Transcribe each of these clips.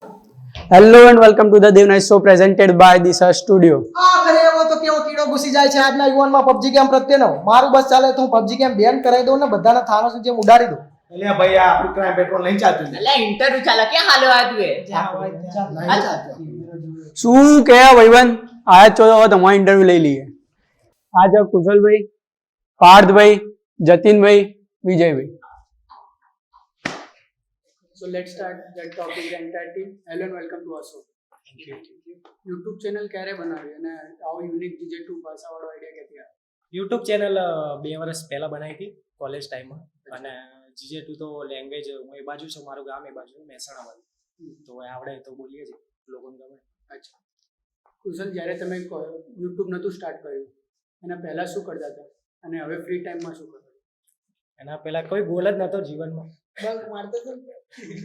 Hello and welcome to the Dev Night Show presented by Disha Studio. કરે એવો તો કેવો કીડો ઘૂસી જાય છે આજના યુવાનમાં PUBG ગેમ પ્રત્યેનો. મારું બસ ચાલે તો હું PUBG ગેમ બેન કરાવી દઉં ને બધાને થાનોસ જેમ ઉડાડી દઉં. એટલે ભાઈ આ આપણું ક્રાઇમ પેટ્રોલ નહીં ચાલતું. એટલે ઇન્ટરવ્યુ ચાલે ક્યાં હાલો આ તું નહીં ચાલતું. શું કે ભાઈબંધ આયા છો તો તમારો ઇન્ટરવ્યુ લઈ લઈએ. આજે કુશલભાઈ, પાર્થભાઈ, જતીનભાઈ, Vijaybhai. So let's start that topic the entire team. Hello and welcome to our show. YouTube channel ક્યારે બનાવી અને આવો યુનિક DJ2 ભાષાવાળો આઈડિયા ક્યાંથી આવ્યો? યુટ્યુબ ચેનલ 2 વર્ષ પહેલા બનાવી હતી કોલેજ ટાઈમમાં અને GJ2 તો લેંગ્વેજ હું એ બાજુ છું, મારું ગામ એ બાજુ મહેસાણા બાજુ, તો આવડે તો બોલીએ છીએ, લોકોને ગમે. અચ્છા કુશલ, જ્યારે તમે યુટ્યુબ નહોતું સ્ટાર્ટ કર્યું એના પહેલા શું કરતા હતા અને હવે ફ્રી ટાઈમમાં શું કરો? એના પહેલા કોઈ ગોલ જ નહોતો જીવનમાં,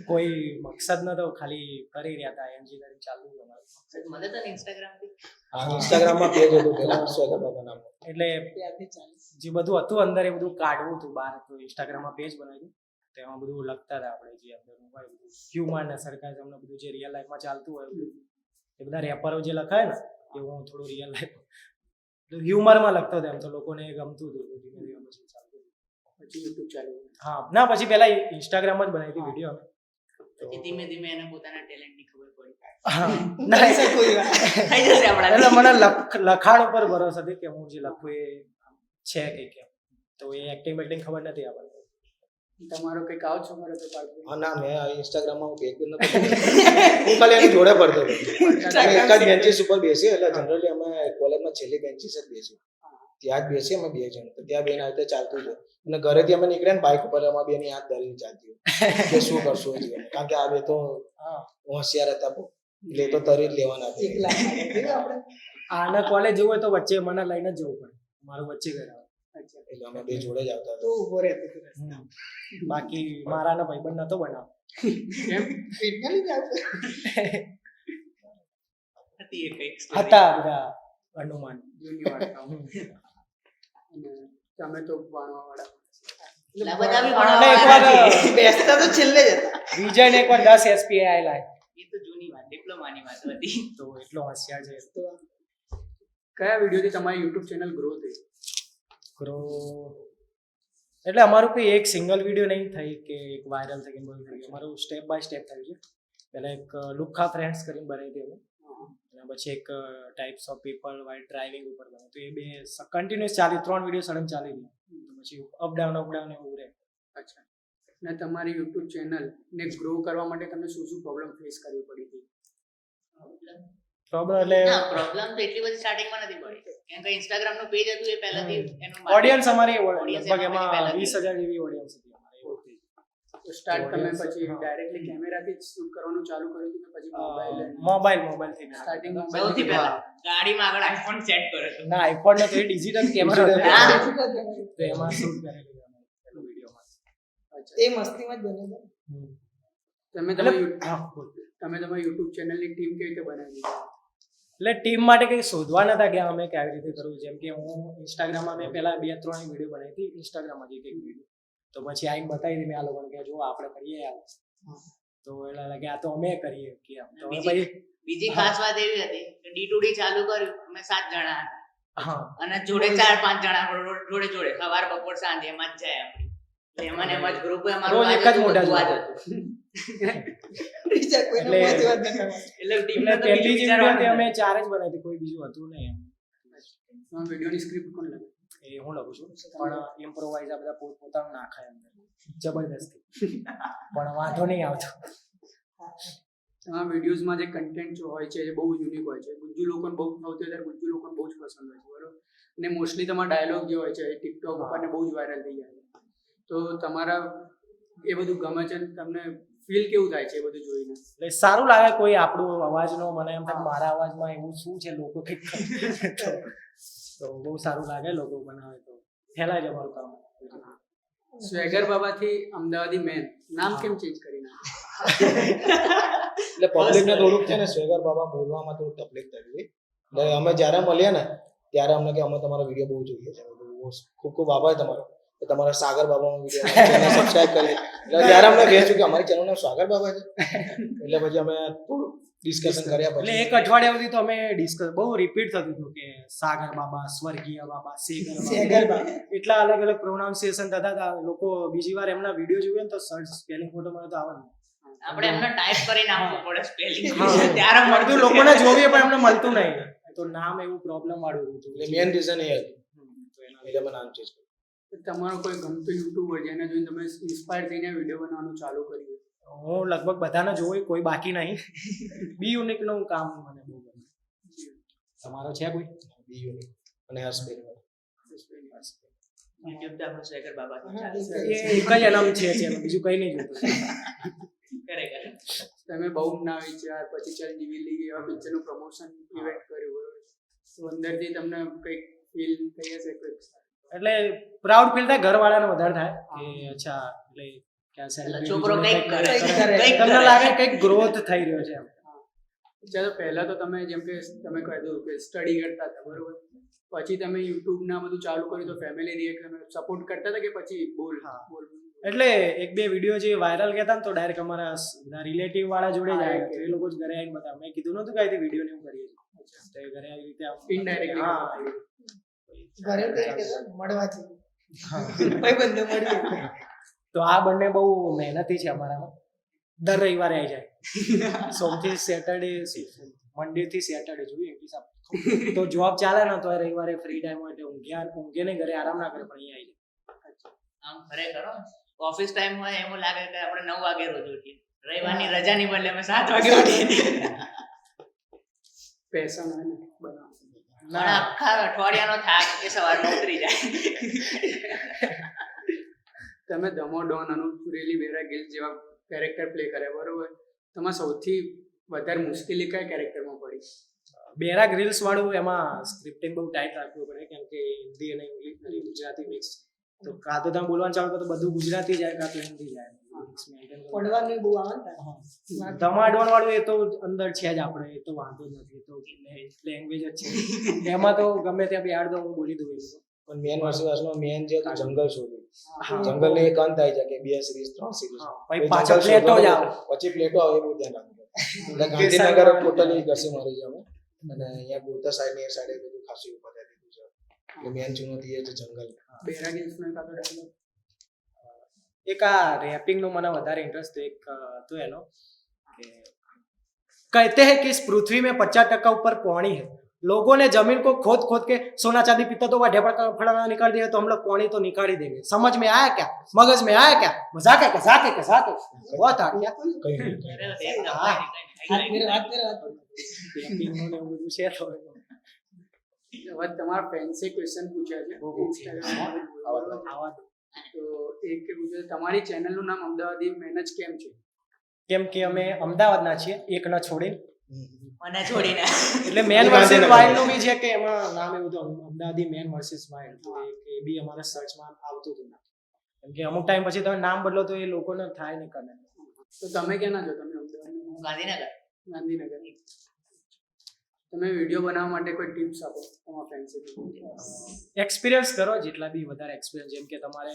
કોઈ મકસદ નહોતો, ખાલી કરી રહ્યા હતા. એન્જિનિયરિંગ ચાલુ હતું અમારું. મને તો ઇન્સ્ટાગ્રામ થી ઇન્સ્ટાગ્રામમાં પેજ હતું પેલા સ્વેગર બાબા નામનું. એટલે જે બધું હતું અંદર એ બધું કાઢવું હતું બહાર, તો ઇન્સ્ટાગ્રામમાં પેજ બનાવ્યું, તેમાં બધું લખતા હતા આપણે, જે અંદરનું હોય બધું હ્યુમર ને સરકાઝમ ને બધું જે રિયલ લાઈફમાં ચાલતું હોય એ બધા રેપરો જે લખાય ને એવું હું થોડું રિયલ લાઈફ હ્યુમરમાં લખતો હતો. એમ તો લોકોને ગમતું હતું, ધીમે ધીમે પછી ચાલતું પછી યુટ્યુબ ચાલુ. હા ના, પછી પહેલા ઇન્સ્ટાગ્રામ જ બનાવી હતી વિડીયો. પછી ધીમે ધીમે એને પોતાના ટેલેન્ટ ની ખબર પડી. હા ના થઈ જશે આપણા. એટલે મને લખાણ ઉપર ભરોસો હતી કે હું જે લખું એ છે કે કેમ, તો એ એક્ટિંગ બેક્ટિંગ ખબર નથી આપણને. તમારો કંઈક આવો છો મારો તો પાર્થભાઈ? હા ના, મેં ઇન્સ્ટાગ્રામમાં હું પેજ નતો હું ખાલી એની જોડે પડતો હતો. અમે એક જ બેન્ચીસ ઉપર બેસીએ, એટલે જનરલી અમે કોલેજમાં છેલ્લી બેન્ચીસ જ બેસીએ, ત્યાં જ બેસીએ અમે 2 જણ. તો ત્યાં બેન આવી રીતે ચાલતું છે અને ઘરેથી અમે નીકળ્યા ને બાઇક ઉપર અમારા બેની હાથ ધરીને ચાલતી હોય કે શું કરશું જીવન, કારણ કે આ બે તો હોશિયાર હતા બહુ, એટલે તો તરી જ લેવાના હતા. આના કોલેજ જવું હોય તો વચ્ચે મને લઈને જ જવું પડે, મારું વચ્ચે ઘર આવે. એટલે અમે બે જોડે જ આવતા હતા. તું ઉભો રહે. બાકી મારાનો ભાઈબંધ નતો બનાવ. કેમ? હતી એ કંઈક story. હતા બધા અનુમાન. જૂની વાર્તાઓ. અને તમે તો ભણવાવાળા. એટલે બધા બી અને ભણવા એકવાર બેસતા તો છેલ્લે જ હતા. વિજયને એકવાર 10 SPI આયેલા, એ તો જૂની વાત, ડિપ્લોમાની વાત હતી. તો એટલો હોશિયાર છે. કયા વિડીયોથી તમારી યુટ્યુબ ચેનલ ગ્રો થઈ? ગ્રો એટલે અમારું કોઈ એક સિંગલ વિડીયો નહીં થઈ કે એક વાયરલ થઈ કે બધું થઈ ગયું. અમારું સ્ટેપ બાય સ્ટેપ થયું છે. પહેલાં એક લુખા ફ્રેન્ડ્સ કરીને બનાવી હતી અમે, અને પછી એક types of people while driving ઉપર બન્યું. તો એ બે કન્ટિન્યુઅસ ચાલી, 3 વિડીયો સડન ચાલી ગયું. તો પછી અપડાઉન એવું રહે. અચ્છા, અને તમારી યુટ્યુબ ચેનલને ગ્રો કરવા માટે તમને શું શું પ્રોબ્લેમ ફેસ કરવી પડી હતી? પ્રોબ્લેમ એટલે ના, પ્રોબ્લેમ તો એટલી બધી સ્ટાર્ટિંગમાં નથી પડી, કેમ કે ઇન્સ્ટાગ્રામ નું પેજ હતું એ પહેલાથી એનું ઓડિયન્સ અમારી audience લગભગ એમાં એમાં પહેલાથી 20,000 જેવી ઓડિયન્સ હતી અમારી. તો સ્ટાર્ટ તમે audience, પછી હા. ડાયરેક્ટલી કેમેરાથી જ શૂટ કરવાનું ચાલુ કર્યું હતું કે પછી મોબાઈલ થી સ્ટાર્ટિંગ સૌથી પહેલા ગાડીમાં આગળ આઈફોન સેટ કર્યો હતો. ના, આઈફોન નો તો એ ડિજિટલ કેમેરા હતો, હા. તો એમાં શૂટ કરેલું પેલો વિડીયોમાં. એ મસ્તીમાં જ બન્યો હતો. તમે તમારી યુટ્યુબ ચેનલની ટીમ કેવી રીતે બનાવી? એટલે ટીમ માટે કંઈ શોધવા નતા ગયા અમે કે આવી રીતે કરવું. જેમ કે હું ઇન્સ્ટાગ્રામમાં મેં પહેલા 2-3 વિડીયો બનાવી હતી ઇન્સ્ટાગ્રામમાં, એક વિડીયો, તો પછી આઈને બતાવી દીધી મેં આ લોકોને કે જો આપણે કરીએ યાર, તો એટલે લાગે આ તો અમે કરીએ કે આમ. તો પછી બીજી ખાસ વાત એવી હતી કે D2D ચાલુ કર્યું, અમે 7 જણા હતા હા, અને જોડે 4-5 જણા જોડે સવાર બપોર સાંજ એમાં જ જાય આપણી. એટલે એમાં ને એમાં જ ગ્રુપ અમારું રોજ એક જ મોઢા બધું જોડે. બીજા કોઈને એટલે- મોટી વાત ન કરવાની. એટલે ટીમ એટલે પહેલી જે વિડીયો હતી અમે 4 જ બનાવી હતી, કોઈ બીજું હતું નહીં. તમારા વિડીયોની સ્ક્રિપ્ટ કોણ લખે? એ હું લખું છું, પણ ઇમ્પ્રોવાઇઝ આ બધા પોતાનું નાખાય અંદર જબરદસ્તી, પણ વાંધો નહીં આવતો. તમારા વિડીયોઝમાં જે કન્ટેન્ટ જો હોય છે એ બહુ યુનિક હોય છે. ગુજ્જુ લોકોને બહુ સૌથી વધારે ગુજ્જુ લોકોને બહુ જ પસંદ હોય છે, બરોબર? અને મોસ્ટલી તમારા ડાયલોગ જે હોય છે એ ટિકટોક ઉપર ને બહુ જ વાયરલ થઈ જાય છે. તો તમારા એ બધું ગમે છે, તમને ફીલ કેવું થાય છે એ બધું જોઈને? એટલે સારું લાગે કોઈ આપણું અવાજનો, મને એમ થાય મારા અવાજમાં એવું શું છે લોકો કંઈક તો બહુ સારું લાગે, લોકો બનાવે તો ફેલાય જ અમારું કામ. સ્વેગર બાબાથી અમદાવાદી મેન નામ કેમ ચેન્જ કરી નાખ્યું? એટલે પબ્લિકને થોડુંક છે ને સ્વેગર બાબા બોલવામાં થોડું તકલીફ થતી હતી. એટલે અમે જ્યારે મળીએ ને ત્યારે અમને કે અમે તમારો વિડીયો બહુ જોઈએ છે. ખૂબ ખૂબ આભાર તમારો. કે તમારા સાગર બાબાનો વિડીયો ચેનલ સબસ્ક્રાઇબ કરી. એટલે ત્યારે અમને વેચ્યું કે અમારી ચેનલનું નામ સાગર બાબા છે. એટલે પછી અમે થોડું ડિસ્કશન કર્યા એટલે પછી એક અઠવાડિયા સુધી તો અમે ડિસ્કસ બહુ રિપીટ થતું હતું કે સાગર બાબા, સ્વર્ગીય બાબા, સેગર બાબા, એટલા અલગ અલગ પ્રોનાઉન્સિએશન થતા હતા. લોકો બીજી વાર એમના વિડીયો જોઈએ ને તો સર્ચ સ્પેલિંગ ફોટો મને તો આવવાનું. આપણે એમને ટાઈપ કરી નાખવું પડે સ્પેલિંગ હા. ત્યારે મળતું લોકોને જોઈએ પણ એમને મળતું નહીં. તો નામ એવું પ્રોબ્લેમ વાળું હતું. એટલે મેઇન રીઝન એ હતું. તો એના એટલે અમે નામ ચેન્જ કર્યું. તમારો કોઈ ગમતો યુટ્યુબર જેને જોઈને તમે ઇન્સ્પાયર થઈને વિડીયો બનાવવાનું ચાલુ કર્યું? હું લગભગ બધાને જોઉં, કોઈ બાકી નહીં. બી યુનિક નું કામ મને બહુ ગમે. તમારો છે કોઈ? બી યુનિક અને હર્ષબેન. યુટ્યુબ તો આપણું સેગર બાબા એ એક જ એનામ છે channel, બીજું કઈ નહીં જોતું. ખરેખર તમે બહુ ના વિચાર પછી ચાલ જીવી લઈએ એવા પિક્ચરનું પ્રમોશન ઇવેન્ટ કર્યું બરોબર, તો અંદરથી તમને કંઈક ફીલ થઈ હશે કંઈક? એટલે પ્રાઉડ ફીલ થાય, ઘરવાળાને વધારે થાય કે અચ્છા એટલે ક્યાં celebrity છોકરો જોડે કંઈક કરે, કંઈક તમને લાગે કંઈક ગ્રોથ થઈ રહ્યો છે એમ. ચાલો પહેલા તો તમે જેમ કે તમે કીધું કે સ્ટડી કરતા હતા બરોબર, પછી તમે યુટ્યુબ ના બધું ચાલુ કર્યું તો ફેમિલી રિએક્શન સપોર્ટ કરતા હતા કે પછી બોલ બોલ? એટલે એક બે વિડીયો જે વાયરલ ગયા હતા ને તો ડાયરેક્ટ અમારા રિલેટિવ વાળા જોડે જ આવ્યા. તો એ લોકો જ ઘરે આવીને બતાવ્યા. મેં કીધું નતું કે આ વિડીયો ને એવું કરીએ છીએ. તો એ ઘરે આવી રીતે ઇનડાયરેક્ટલી હા. ઘરે કઈ કહેતા મળવાથી ભાઈબંધો મળીએ. તો આ બંને બહુ મહેનતી છે અમારામાં. દર રવિવારે આવી જાય. સોમથી સેટરડે, મંડે થી સેટરડે જોઈએ હિસાબ. તો જોબ ચાલે ને તો રવિવારે ફ્રી ટાઈમ હોય એટલે ઊંઘે ને ઘરે આરામ ના કરે પણ અહીંયા આવી જાય. આમ ખરેખર ઓફિસ ટાઈમ હોય એવું લાગે કે આપણે 9 વાગે રોજ ઉઠીએ, રવિવારની રજાની બદલે અમે 7 વાગે ઉઠીએ. પેશન હોય ને બનાવ. પણ આખા અઠવાડિયાનો થાક એ સવારમાં ઉતરી જાય. તમે ધમો ડોન, અનુપ સુરેલી, બેરા ગિલ જેવા કેરેક્ટર પ્લે કર્યા બરોબર, તમારે સૌથી વધારે મુશ્કેલી કયા કેરેક્ટરમાં પડી? બેરા ગ્રીલ્સ વાળું એમાં સ્ક્રિપ્ટિંગ બહુ ટાઈટ રાખવું પડે કેમ કે હિન્દી અને ઇંગ્લિશ અને ગુજરાતી મિક્સ. તો કાં તો તમે બોલવાનું ચાલુ કરો તો બધું ગુજરાતી જાય, કાં તો હિન્દી જાય. પડવાનું બહુ આવે ને. ધમાડોન વાળું એ તો અંદર છે જ આપણે, એ તો વાંધો જ નથી. એ તો લેંગ્વેજ જ છે. એમાં તો ગમે ત્યાં બી આડ દો હું બોલી દઉં એ લોકો. પણ મેન વર્ષનો મેન જે હતું જંગલ શોધ. હા. જંગલ ને એક અંત આવી જાય કે 2 સિરીઝ 3 સિરીઝ પછી પાછળ પ્લેટો જ આવે. પછી પ્લેટો આવે એ બહુ ધ્યાન રાખવું પડે. એટલે ગાંધીનગર ટોટલી ઘસી મારી છે અમે, અને અહીંયા ગોતા સાઈડ ની સાઈડે બધું ખાસું પતાવી દીધું છે. એટલે મેન ચુનૌતી એ છે જંગલ. બેરા ગિલ્સનો એકાદો ડાયલોગ? એક આ રેપિંગ નો મને વધારે ઇન્ટરેસ્ટ એક હતો એનો કે कहते हैं कि इस पृथ्वी में 50% ऊपर पानी है, लोगों ने जमीन को खोद खोद के सोना चांदी पीता तो वह ढेपड़ फड़ाना निकाल दिया, तो हम लोग पानी तो निकाल ही देंगे. समझ में आया क्या? मगज में आया क्या? मजाक है क्या? साथ है क्या? साथ है बहुत आ गया. કઈ નહીં. રેપિંગ નું ને એવું બધું છે તો હવે તમારા ફેન્સે ક્વેશ્ચન પૂછ્યા છે Instagram પર. આવા તો એક કેવું છે, તમારી ચેનલનું નામ અમદાવાદી મેનેજ કેમ છે? કેમ કે અમે અમદાવાદના છીએ, એક ન છોડીને. મને છોડીને એટલે મેન વર્સિસ વાઇલ્ડ નું બી છે કે એમાં નામ એવું હતું અમદાવાદી મેન વર્સિસ વાઇલ્ડ. તો એ બી અમારા સર્ચમાં આવતું હતું. કેમ કે અમુક ટાઈમ પછી તમે નામ બદલો તો એ લોકોને થાય નહીં કરે. તો તમે ક્યાંના છો? તમે અમદાવાદ? ગાંધીનગર. ગાંધીનગર. તમે વિડીયો બનાવવા માટે કોઈ ટિપ્સ આપો તમારા ફ્રેન્ડ્સે? એક્સપિરિયન્સ કરો જેટલા બી વધારે એક્સપિરિયન્સ. જેમ કે તમારે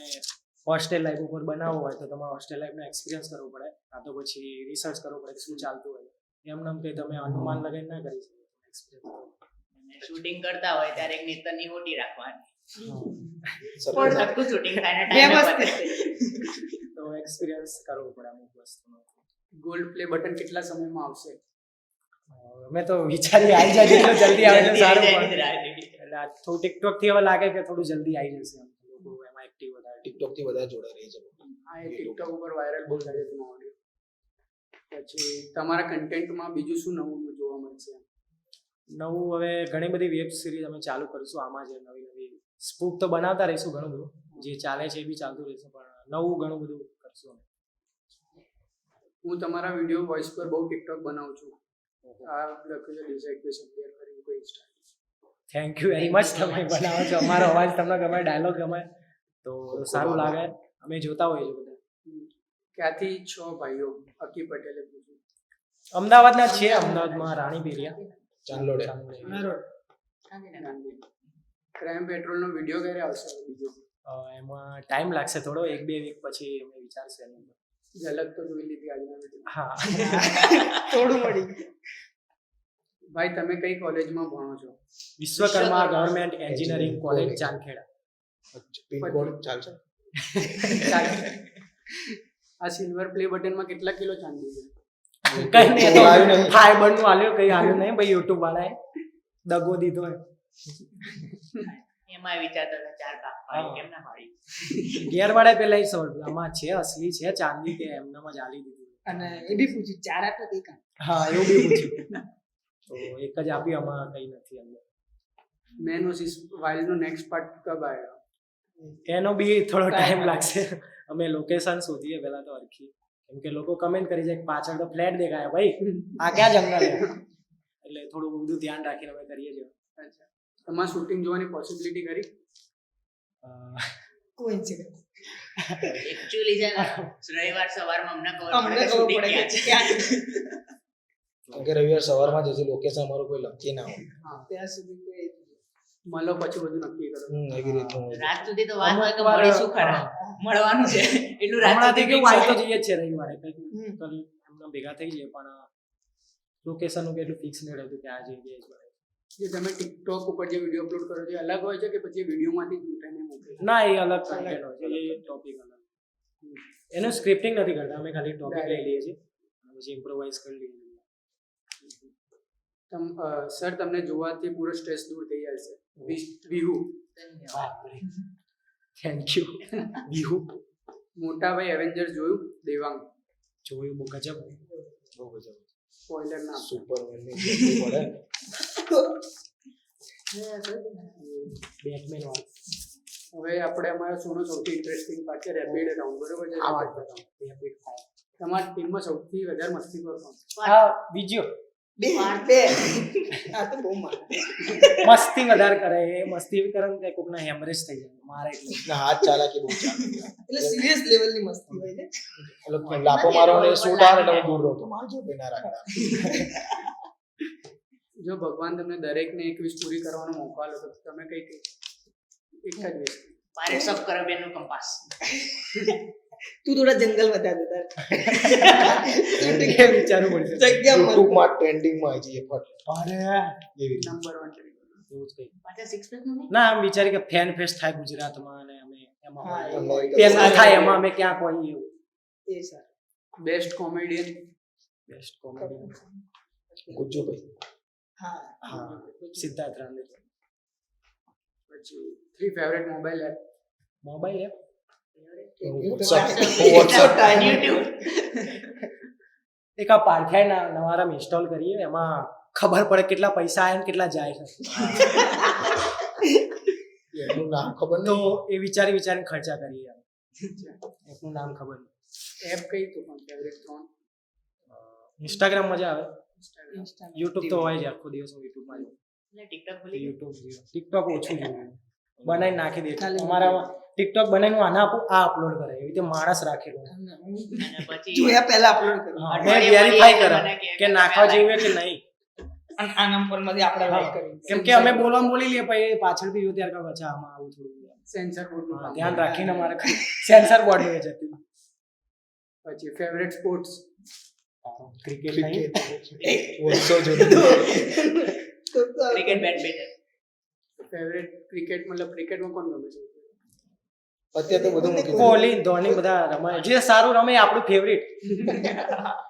હોસ્ટેલ લાઈફ ઉપર બનાવવો હોય તો તમારે હોસ્ટેલ લાઈફનો એક્સપિરિયન્સ કરવો પડે, કાં તો પછી રિસર્ચ કરવું પડે શું ચાલતું હોય. એમ નામ કંઈ તમે અનુમાન લગાવીને ના કરી શકો. એક્સપિરિયન્સ શૂટિંગ કરતા હોય ત્યારે એક નીતરની હોટી રાખવાની, સરસ. પણ આખું શૂટિંગ થાય ને ટાઈમે પતે. તો એક્સપિરિયન્સ કરવું પડે અમુક વસ્તુનો. ગોલ્ડ પ્લે બટન કેટલા સમયમાં આવશે? અમે તો વિચારી આવી જાય જેટલું જલ્દી આવે એટલું સારું જલ્દી પણ. આવી જાય. એટલે આ થોડું ટિકટોક થી હવે લાગે કે થોડું જલ્દી આવી જશે એમ. લોકો એમાં એક્ટિવ વધારે. ટિકટોક થી વધારે જોડાઈ રહી છે. હા, એ ટિકટોક ઉપર વાયરલ બહુ થાય છે તમારો ઓડિયો. પછી તમારા કન્ટેન્ટમાં બીજું શું નવું જોવા મળશે? નવું હવે ઘણી બધી વેબ સિરીઝ અમે ચાલુ કરીશું. આમાં જે નવી નવી સ્પૂફ તો બનાવતા રહીશું, ઘણું બધું જે ચાલે છે એ બી ચાલતું રહેશે, પણ નવું ઘણું બધું કરશું અમે. હું તમારા વિડીયો વોઇસ પર બહુ ટિકટોક બનાવું છું. આ લખ્યું છે ડિસએક્ટિવેશન ક્લિયર કરીને કોઈ style. Thank you very much. તમે બનાવો છો, અમારો અવાજ તમને ગમે, ડાયલોગ ગમે તો સારું લાગે. અમે જોતા હોઈએ છીએ બધા. ક્યાંથી છો ભાઈઓ? અકી પટેલે પૂછ્યું. અમદાવાદના છે, અમદાવાદમાં રાણી બેરિયા. ચાંદલોડે. ગાંધી. ક્રાઇમ પેટ્રોલનો વિડીયો ક્યારે આવશે બીજો? એમાં ટાઈમ લાગશે થોડો 1-2 વીક પછી અમે વિચારશું એનું. ઝલક તો જોઈ લીધી આજના વિડીયો. હા. થોડું મળી ભાઈ તમે કઈ કોલેજમાં ભણો છો? Vishwakarma government engineering college Chandkheda. Pincode ચાલશે? આ સિલ્વર પ્લે બટનમાં કેટલા કિલો ચાંદી છે? કઈ નહીં, તો આવ્યું નહીં. ફાઈબર નું આલ્યો, કઈ આલ્યું નહીં ભાઈ. યુટ્યુબ વાળાએ દગો દીધો હે. એમાં વિચારતા હતા 4 કાપ પાડી કેમ ના પાડી. ઘેર વાળા પેલા ઈ સવાલ આમાં છે અસલી છે ચાંદી કે એમનામાં જ આલી દીધું. અને એ બી પૂછ્યું 4 આટલા કઈ કામ હા એવું બી પૂછ્યું. તો એક જ આપી, આમાં કઈ નથી અંદર. મેન ઓસિસ વાઇલ્ડ નો નેક્સ્ટ પાર્ટ કબ આएगा? એનો બી થોડો ટાઈમ લાગશે. અમે લોકેશન શોધીએ પહેલા તો અરખી, કેમ કે લોકો કમેન્ટ કરી જાય પાછળ તો ફ્લેટ દેખાય ભાઈ, આ ક્યાં જંગલ છે. એટલે થોડું બધું ધ્યાન રાખીને અમે કરીએ છીએ. અચ્છા, તમારે શૂટિંગ જોવાની પોસિબિલિટી કરી? કોઇન્સિડન્સ એકચ્યુઅલી છે ને રવિવાર સવારમાં અમને ખબર અમને પડે કે ખબર shooting પડે ક્યાં કે છે. ક્યાં કેમ કે રવિવાર સવારમાં જ હજી લોકેશન અમારું કોઈ લખી ના હોય. હા, ત્યાં સુધી કોઈ મળો પછી બધું નક્કી કરો. એવી રીતનું હોય. રાત સુધી તો વાત હોય કે અમુક વાર, મળીશું ખરા, હા. મળવાનું છે એટલું રાત હમણાંથી સુધી કેવું fix આવી તો છે. જઈએ જ છે રવિવારે, કંઈક હમ. એમના ભેગા થઈ જઈએ, પણ લોકેશનનું કેટલું ફિક્સ નહીં રહેતું કે આ જગ્યાએ જ મળે. જે તમે ટિકટોક ઉપર જે વિડીયો અપલોડ કરો છો એ અલગ હોય છે કે પછી વિડીયોમાંથી જ ઉઠાઈને મૂકે છે? ના, એ અલગ કન્ટેન્ટ હોય છે, એ ટોપિક અલગ. એનું સ્ક્રિપ્ટિંગ નથી કરતા અમે, ખાલી ટોપિક લઈ લઈએ છીએ અને પછી ઇમ્પ્રોવાઇઝ કરી લઈએ. સર તમને જોવાથી પૂરો સ્ટ્રેસ દૂર થઈ જાય છે. વિહુ થેન્ક યુ. વિહુ મોટા ભાઈ એવેન્જર્સ જોયું? દેવાંગ જોયું, બહુ ગજબ. બહુ ગજબ. સ્પોઇલર ના આપો. સુપરમેનની જોડવી પડે. બેટમેન વાળું. હવે આપણે અમારા શોનો સૌથી ઇન્ટરેસ્ટિંગ પાર્ટ છે રેપિડ રાઉન્ડ, બરોબર છે? તમારી ટીમમાં સૌથી વધારે મસ્તી કોણ? હા, બીજો બે આ તો બહુ માર મસ્તી વધારે કરે. એ મસ્તી એવી કરે ને કે કોકના હેમરેજ થઈ જાય મારે એટલે. ના, હાથ ચાલાકી બહુ ચાલે. એટલે સિરિયસ લેવલની મસ્તી હોય છે એટલે લાફો મારવાનો શૂટ આવે એટલે હું દૂર રહું તો મારજો ભાઈ, ના રાખતા. જો ભગવાન તમને દરેકને એક વિશ પૂરી કરવાનો મોકો આલો તો તમે કઈ કઈ એક જ વિશ? પાયરેટ્સ ઓફ કરેબિયનનું કંપાસ. તું થોડા જંગલ બતા દેતા એ વિચારવું પડશે. જગ્યા મસ્ત. યુટ્યુબમાં ટ્રેન્ડિંગમાં આવી જઈએ ફટ. અરે એવી રીતે. નંબર 1 એવું જ કંઈ. પાછા સિક્સ પેક નું નહીં? ના, આમ વિચારી કે ફેન ફેસ્ટ થાય ગુજરાતમાં અને અમે એમાં હા, હોઈએ. એમાં પેલા થાય એમાં અમે ક્યાં હોઈએ એવું. એ sir best comedian? Best comedy Gujjubhai. હા હા, સિદ્ધાર્થ રાંદેર. પછી 3 favourite mobile app? Mobile app WhatsApp. YouTube. એક આ પાર્થિયા નવારામ ઇન્સ્ટોલ કરીએ, એમાં ખબર પડે કેટલા પૈસા આવે ને કેટલા જાય છે. એનું નામ ખબર તો નહીં. એ વિચારીને ખર્ચા કરીએ. એનું નામ ખબર નહીં. એપ કઈ તો પણ ફેવરેટ 3? ઇન્સ્ટાગ્રામ મજા આવે. Instagram. યુટ્યુબ તો હોય જ, આખો દિવસ હું યુટ્યુબમાં જ. એટલે TikTok ભૂલી ગયો. યુટ્યુબ ટિકટોક ઓછું જોયું, બનાવીને નાખી દે. ખાલી અમારા ટિકટોક બનાવીને આના આપું, આ અપલોડ કરે, એવી રીતે માણસ રાખેલો. અને પછી જોયા પહેલા અપલોડ કર્યું હા, મેં અઠવાડિયામાં વેરીફાઈ એક કરે મને કે નાખવા જેવું છે કે નહીં. અને આ નંબર માંથી આપણે લાઈક કરી કેમ કે અમે બોલી લઈએ પછી પાછળથી જો ત્યારે કહે અચ્છા આમાં આવું થોડું સેન્સર બોર્ડનું કામ. ધ્યાન રાખીને અમારે સેન્સર બોર્ડ હોય છે. પછી ફેવરેટ સ્પોર્ટ્સ? ક્રિકેટ નહીં. વર્ષો જૂનું. તો ક્રિકેટ બેડમિન્ટન. ફેવરેટ ક્રિકેટ મતલબ ક્રિકેટમાં કોણ ગમે છે? અત્યારે તો બધું મૂકી દીધું. કોહલી, ધોની બધા રમે, જે સારું રમે એ આપણું ફેવરિટ.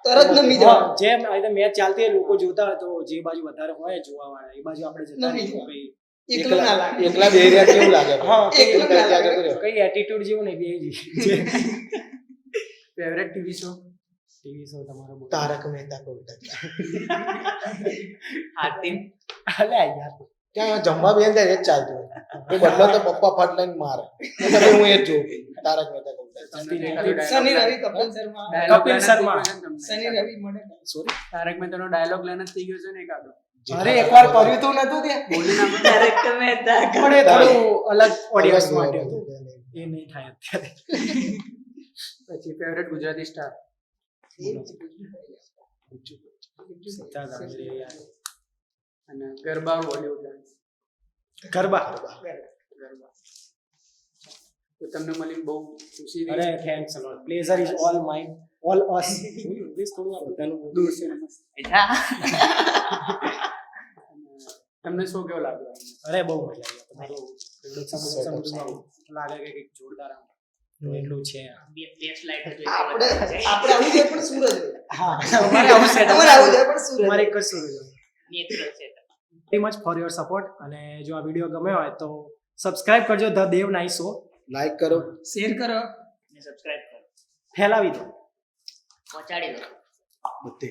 તરત નમી જવાનું. જેમ મેચ ચાલતી હોય લોકો જોતા હોય તો જે બાજુ વધારે હોય જોવા વાળા એ બાજુ આપણે જતા નમી રહીએ. જવાનું. કઈ એકલો ના લાગે એકલા બે રહ્યા કેવું લાગે? હા, એકલો ના ત્યાં લાગે. જતો રહ્યો. કઈ એટીટ્યુડ જેવું નહીં, બે જ favourite TV show? TV show તમારો બોલો. તારક મહેતા કા ઉલ્ટા ચશ્મા. હાતિમ. અલ્યા યાર, ત્યાં જમવા બેન જાય એ જ ચાલતું હોય. એ બદલો તો પપ્પા ફટ લઈને મારે. એટલે હું એ જ જોઉં. તારક મહેતા કા ઉલ્ટા ચશ્મા. શનિ રવિ કપિલ શર્મા કપિલ શર્મા. શનિ રવિ મળે ને. Sorry? તારક મહેતાનો ડાયલોગ લાઈન જ થઈ ગયો છે ને એકાદો. અરે એકવાર કર્યું તો નતું ત્યાં, બોલી નાખો. તારક મહેતા કા પણ એ થોડું અલગ ઓડિયન્સ અલગ માટે હતું. હતું. એ નહીં થાય અત્યારે. પછી ફેવરેટ ગુજરાતી સ્ટાર? સિદ્ધાર્થ રાંદેર યાર. અને ગરબા બોલિવૂડ ડાન્સ? ગરબા. ગરબા. તો તમને મળીને બહુ ખુશી થઈ. અરે thanks a lot, pleasure is all mine, all us. English થોડું આ બધાનું દૂર છે. તમને શું કેવું લાગ્યું? અરે બહુ મજા આવી. તમારું લાગે કે કંઈક જોરદાર આમ તો એટલું છે. ફ્લેશ લાઈટ હતી આપણે આપણે આવું જોઈએ પણ સૂરજ હોય. હા અમારે આવું સેટ તમારે આવું જોઈએ પણ સૂરજ અમારે હોય. એક જ શું છે. નેચરલ છે. Very much for your support. અને જો આ વિડીયો ગમ્યો હોય તો સબસ્ક્રાઇબ કરજો ધ દેવ નાઈ શો. લાઈક કરો. શેર કરો. ને સબસ્ક્રાઇબ કરો, ફેલાવી દો. પહોંચાડી દો. બધે